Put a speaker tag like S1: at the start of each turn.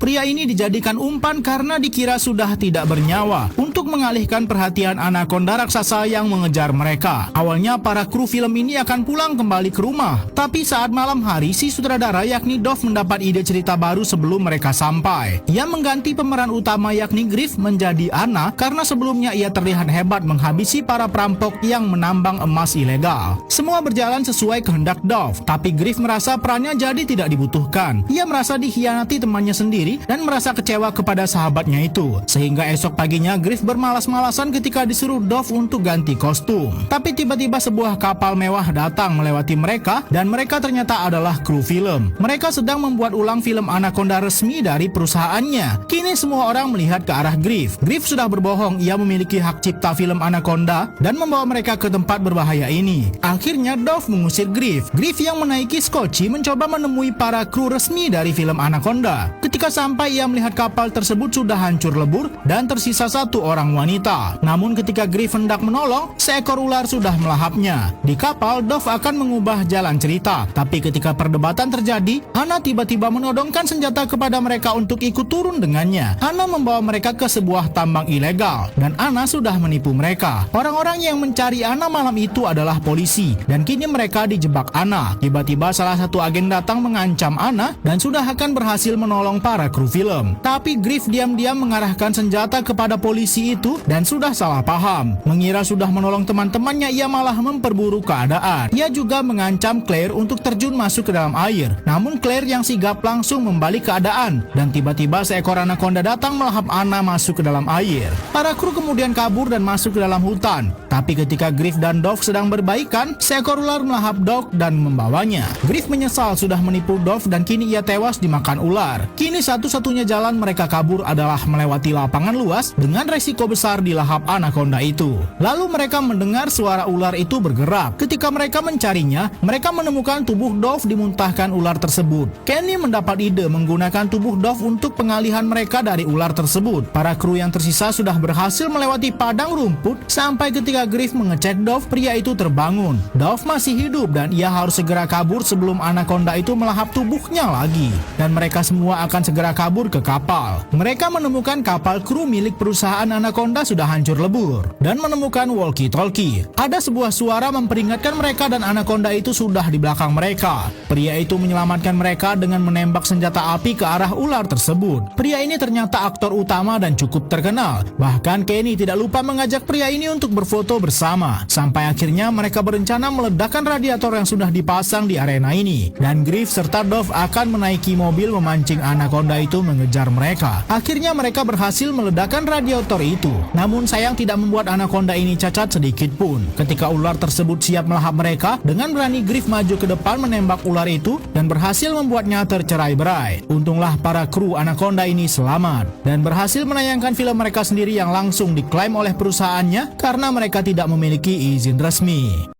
S1: Pria ini dijadikan umpan karena dikira sudah tidak bernyawa untuk mengalihkan perhatian anakonda raksasa yang mengejar mereka. Awalnya para kru film ini akan pulang kembali ke rumah, tapi saat malam hari si sutradara yakni Dove mendapat ide cerita baru sebelum mereka sampai. Ia mengganti pemeran utama yakni Griff menjadi Anna karena sebelumnya ia terlihat hebat menghabisi para perampok yang menambang emas ilegal. Semua berjalan sesuai kehendak Dove, tapi Griff merasa perannya jadi tidak dibutuhkan. Ia merasa dikhianati temannya sendiri dan merasa kecewa kepada sahabatnya itu. Sehingga esok paginya Griff bermalas-malasan ketika disuruh Dove untuk ganti kostum. Tapi tiba-tiba sebuah kapal mewah datang melewati mereka dan mereka ternyata adalah kru film. Mereka sedang membuat ulang film Anaconda resmi dari perusahaannya. Kini semua orang melihat ke arah Griff. Griff sudah berbohong ia memiliki hak cipta film Anaconda dan membawa mereka ke tempat berbahaya ini. Akhirnya Dove mengusir Griff. Griff yang menaiki Scotchy mencoba menemui para kru resmi dari film Anaconda. Ketika sampai ia melihat kapal tersebut sudah hancur lebur dan tersisa satu orang wanita. Namun ketika Griff hendak menolong, seekor ular sudah melahapnya. Di kapal, Dove akan mengubah jalan cerita. Tapi ketika perdebatan terjadi, Anna tiba-tiba menodongkan senjata kepada mereka untuk ikut turun dengannya. Anna membawa mereka ke sebuah tambang ilegal dan Anna sudah menipu mereka. Orang-orang yang mencari Anna malam itu adalah polisi dan kini mereka dijebak Anna. Tiba-tiba salah satu agen datang mengancam Anna dan sudah akan berhasil menolong para kru film. Tapi Griff diam-diam mengarahkan senjata kepada polisi itu dan sudah salah paham. Mengira sudah menolong teman-temannya, ia malah memperburuk keadaan. Ia juga mengancam Claire untuk terjun masuk ke dalam air. Namun Claire yang sigap langsung membalik keadaan dan tiba-tiba seekor anaconda datang melahap Anna masuk ke dalam air. Para kru kemudian kabur dan masuk ke dalam hutan. Tapi ketika Griff dan Dove sedang berbaikan, seekor ular melahap Dove dan membawanya. Griff menyesal sudah menipu Dove dan kini ia tewas dimakan ular. Kini satu-satunya jalan mereka kabur adalah melewati lapangan luas dengan resiko besar dilahap anaconda itu. Lalu mereka mendengar suara ular itu bergerak. Ketika mereka mencarinya, mereka menemukan tubuh Dove dimuntahkan ular tersebut. Kenny mendapat ide menggunakan tubuh Dove untuk pengalihan mereka dari ular tersebut. Para kru yang tersisa sudah berhasil melewati padang rumput sampai ketika Griff mengecek Dove, pria itu terbangun. Dove masih hidup dan ia harus segera kabur sebelum anaconda itu melahap tubuhnya lagi. Dan mereka semua akan segera kabur ke kapal. Mereka menemukan kapal kru milik perusahaan Anaconda sudah hancur lebur dan menemukan walkie-talkie. Ada sebuah suara memperingatkan mereka dan Anaconda itu sudah di belakang mereka. Pria itu menyelamatkan mereka dengan menembak senjata api ke arah ular tersebut. Pria ini ternyata aktor utama dan cukup terkenal. Bahkan Kenny tidak lupa mengajak pria ini untuk berfoto bersama. Sampai akhirnya mereka berencana meledakkan radiator yang sudah dipasang di arena ini. Dan Griff serta Dove akan menaiki mobil memancing Anaconda itu mengejar mereka. Akhirnya mereka berhasil meledakkan radiator itu. Namun sayang tidak membuat Anaconda ini cacat sedikit pun. Ketika ular tersebut siap melahap mereka, dengan berani Griff maju ke depan menembak ular itu dan berhasil membuatnya tercerai-berai. Untunglah para kru Anaconda ini selamat dan berhasil menayangkan film mereka sendiri yang langsung diklaim oleh perusahaannya karena mereka tidak memiliki izin resmi.